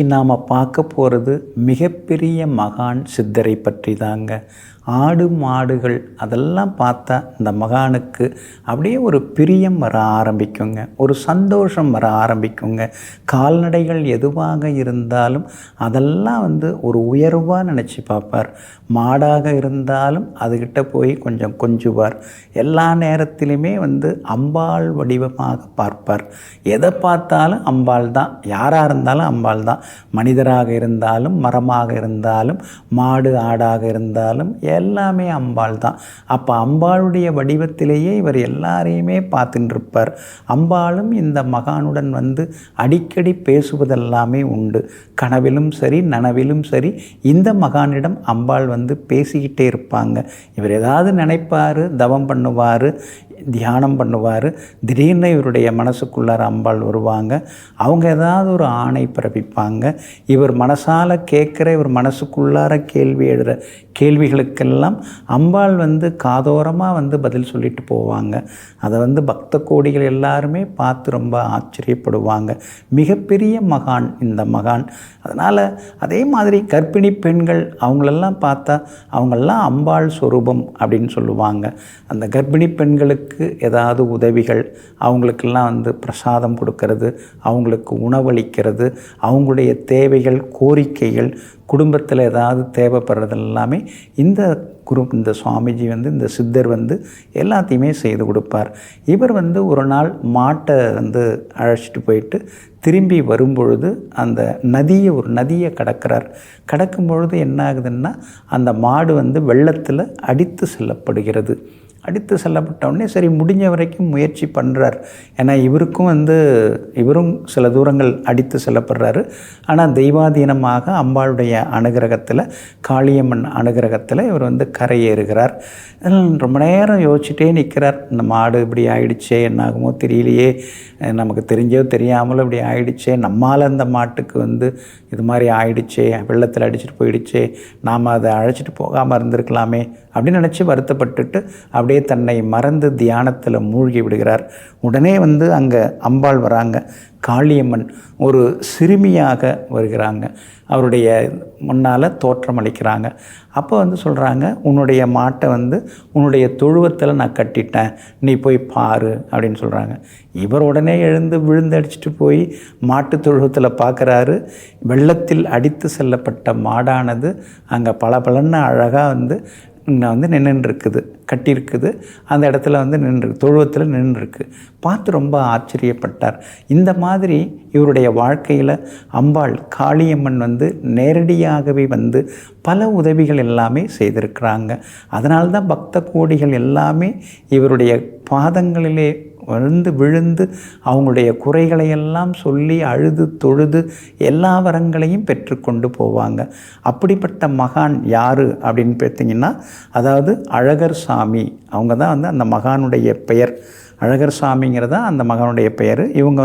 இன்றைக்கி நாம் பார்க்க போகிறது மிகப்பெரிய மகான் சித்தரை பற்றி தாங்க. ஆடு மாடுகள் அதெல்லாம் பார்த்தா இந்த மகானுக்கு அப்படியே ஒரு பிரியம் வர ஆரம்பிக்குங்க, ஒரு சந்தோஷம் வர ஆரம்பிக்குங்க. கால்நடைகள் எதுவாக இருந்தாலும் அதெல்லாம் ஒரு உயர்வாக நினச்சி பார்ப்பார். மாடாக இருந்தாலும் அதுகிட்ட போய் கொஞ்சம் கொஞ்சுவார். எல்லா நேரத்திலுமே அம்பாள் வடிவமாக பார்ப்பார். எதை பார்த்தாலும் அம்பாள் தான், யாராக இருந்தாலும் அம்பாள் தான். மனிதராக இருந்தாலும், மரமாக இருந்தாலும், மாடு ஆடாக இருந்தாலும் எல்லாமே அம்பாள் தான். அப்போ அம்பாளுடைய வடிவத்திலேயே இவர் எல்லாரையுமே பார்த்துட்டு இருப்பார். அம்பாளும் இந்த மகானுடன் அடிக்கடி பேசுவதெல்லாமே உண்டு. கனவிலும் சரி நனவிலும் சரி இந்த மகானிடம் அம்பாள் பேசிக்கிட்டே இருப்பாங்க. இவர் ஏதாவது நினைப்பார், தவம் பண்ணுவார், தியானம் பண்ணுவார். திடீர்னு இவருடைய மனசுக்குள்ளார அம்பாள் வருவாங்க. அவங்க ஏதாவது ஒரு ஆணை பிறப்பிப்பாங்க. இவர் மனசால் கேட்குற, இவர் மனசுக்குள்ளார கேள்வி எழுற கேள்விகளுக்கெல்லாம் அம்பாள் காதோரமாக பதில் சொல்லிட்டு போவாங்க. அதை பக்த கோடிகள் எல்லாருமே பார்த்து ரொம்ப ஆச்சரியப்படுவாங்க. மிகப்பெரிய மகான் இந்த மகான். அதனால் அதே மாதிரி கர்ப்பிணி பெண்கள் அவங்களெல்லாம் பார்த்தா அவங்களெல்லாம் அம்பாள் சொரூபம் அப்படின்னு சொல்லுவாங்க. அந்த கர்ப்பிணி பெண்களுக்கு ஏதாவது உதவிகள், அவங்களுக்கெல்லாம் பிரசாதம் கொடுக்கறது, அவங்களுக்கு உணவளிக்கிறது, அவங்களுடைய தேவைகள் கோரிக்கைகள், குடும்பத்தில் ஏதாவது தேவைப்படுறது எல்லாமே இந்த சுவாமிஜி இந்த சித்தர் எல்லாத்தையுமே செய்து கொடுப்பார். இவர் ஒரு நாள் மாட்டை அழைச்சிட்டு போயிட்டு திரும்பி வரும்பொழுது அந்த ஒரு நதியை கடக்கிறார். கடக்கும் பொழுது என்ன ஆகுதுன்னா அந்த மாடு வெள்ளத்தில் அடித்து செல்லப்படுகிறது. அடித்து செல்லப்பட்டவுடனே சரி முடிஞ்ச வரைக்கும் முயற்சி பண்ணுறார். ஏன்னா இவரும் சில தூரங்கள் அடித்து செல்லப்படுறாரு. ஆனால் தெய்வாதீனமாக அம்பாளுடைய அனுகிரகத்தில், காளியம்மன் அனுகிரகத்தில் இவர் கரையேறுகிறார். ரொம்ப நேரம் யோசிச்சுட்டே நிற்கிறார். இந்த மாடு இப்படி ஆயிடுச்சே, என்னாகுமோ தெரியலையே, நமக்கு தெரிஞ்சோ தெரியாமலோ இப்படி ஆயிடுச்சே, நம்மால் அந்த மாட்டுக்கு இது மாதிரி ஆயிடுச்சே, வெள்ளத்தில் அடிச்சுட்டு போயிடுச்சே, நாம் அதை அழைச்சிட்டு போகாமல் இருந்திருக்கலாமே அப்படின்னு நினச்சி வருத்தப்பட்டுட்டு அப்படியே தன்னை மறந்து தியானத்தில் மூழ்கி விடுகிறார். உடனே அங்கே அம்பாள் வராங்க. காளியம்மன் ஒரு சிறுமியாக வருகிறாங்க. அவருடைய முன்னால் தோற்றமளிக்கிறாங்க. அப்போ சொல்கிறாங்க, உன்னுடைய மாட்டை உன்னுடைய தொழுவத்தில் நான் கட்டிட்டேன், நீ போய் பாரு அப்படின்னு சொல்கிறாங்க. இவர் உடனே எழுந்து விழுந்தடிச்சிட்டு போய் மாட்டு தொழுவத்தில் பார்க்குறாரு. வெள்ளத்தில் அடித்து செல்லப்பட்ட மாடானது அங்கே பளபளன்னு அழகாக நின்றுருக்குது, கட்டியிருக்குது. அந்த இடத்துல தொழுவத்தில் நின்றுருக்கு. பார்த்து ரொம்ப ஆச்சரியப்பட்டார். இந்த மாதிரி இவருடைய வாழ்க்கையில் அம்பாள் காளியம்மன் நேரடியாகவே பல உதவிகள் எல்லாமே செய்திருக்கிறாங்க. அதனால்தான் பக்த கோடிகள் எல்லாமே இவருடைய பாதங்களிலே விழுந்து அவங்களுடைய குறைகளையெல்லாம் சொல்லி அழுது தொழுது எல்லா வரங்களையும் பெற்றுக்கொண்டு போவாங்க. அப்படிப்பட்ட மகான் யார் அப்படின்னு பார்த்தீங்கன்னா, அதாவது அழகர் சாமி. அவங்க தான் அந்த மகானுடைய பெயர். அழகர் சாமிங்கிறதா அந்த மகனுடைய பெயர். இவங்க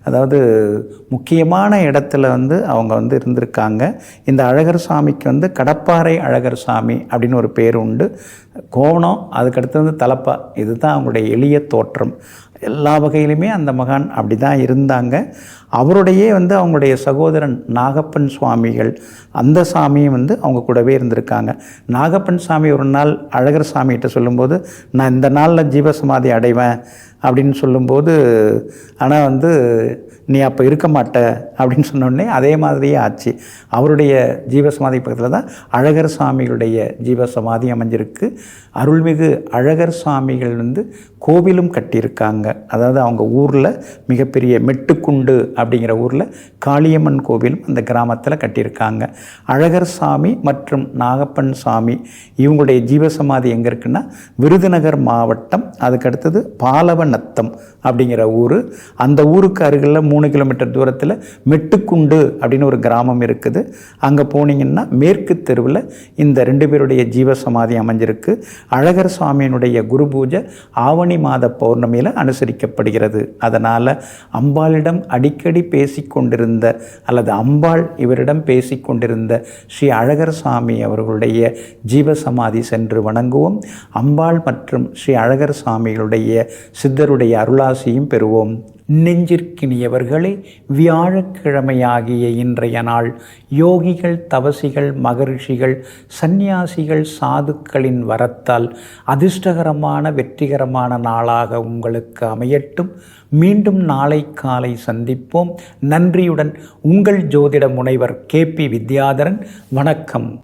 அதாவது முக்கியமான இடத்துல அவங்க இருந்திருக்காங்க. இந்த அழகர் சாமிக்கு கடப்பாறை அழகர் சாமி அப்படின்னு ஒரு பேர் உண்டு. கோணம், அதுக்கடுத்து தலப்பா, இதுதான் அவங்களுடைய எளிய தோற்றம். எல்லா வகையிலுமே அந்த மகான் அப்படி தான் இருந்தாங்க. அவருடைய அவங்களுடைய சகோதரன் நாகப்பன் சுவாமிகள், அந்த சாமியும் அவங்க கூடவே இருந்திருக்காங்க. நாகப்பன் சாமி ஒரு நாள் அழகர் சாமிகிட்ட சொல்லும்போது, நான் இந்த நாளில் ஜீவசமாதி அடைவேன் அப்படின்னு சொல்லும்போது, ஆனால் நீ அப்போ இருக்க மாட்ட அப்படின்னு சொன்னோடனே அதே மாதிரியே ஆச்சு. அவருடைய ஜீவசமாதி பக்கத்தில் தான் அழகர் சாமிகளுடைய ஜீவசமாதி அமைஞ்சிருக்கு. அருள்மிகு அழகர் சாமிகள் கோவிலும் கட்டியிருக்காங்க. அதாவது அவங்க ஊரில் மிகப்பெரிய மெட்டுக்குண்டு அப்படிங்கிற ஊரில் காளியம்மன் கோவிலும் அந்த கிராமத்தில் கட்டியிருக்காங்க. அழகர் சாமி மற்றும் நாகப்பன் சாமி இவங்களுடைய ஜீவசமாதி எங்கே இருக்குன்னா விருதுநகர் மாவட்டம், அதுக்கடுத்தது பாலவநத்தம் அப்படிங்கிற ஊர். அந்த ஊருக்கு அருகில் 3 கிலோமீட்டர் தூரத்தில் மெட்டுக்குண்டு அப்படின்னு ஒரு கிராமம் இருக்குது. அங்கே போனீங்கன்னா மேற்கு தெருவில் இந்த 2 பேருடைய ஜீவசமாதி அமைஞ்சிருக்கு. அழகர் சுவாமியினுடைய குரு பூஜை ஆவணி மாத பௌர்ணமியில் அனுசரிக்கப்படுகிறது. அதனால் அம்பாளிடம் அடிக்கடி பேசிக்கொண்டிருந்த அல்லது அம்பாள் இவரிடம் பேசிக்கொண்டிருந்த ஸ்ரீ அழகர் சாமி அவர்களுடைய ஜீவசமாதி சென்று வணங்குவோம். அம்பாள் மற்றும் ஸ்ரீ அழகர் சாமிகளுடைய சித்தருடைய அருளாசியும் பெறுவோம். நெஞ்சிற்கினியவர்களே, வியாழக்கிழமையாகிய இன்றைய நாள் யோகிகள், தவசிகள், மகரிஷிகள், சந்நியாசிகள், சாதுக்களின் வரத்தால் அதிர்ஷ்டகரமான வெற்றிகரமான நாளாக உங்களுக்கு அமையட்டும். மீண்டும் நாளை காலை சந்திப்போம். நன்றியுடன் உங்கள் ஜோதிட முனைவர் KP வித்யாதரன். வணக்கம்.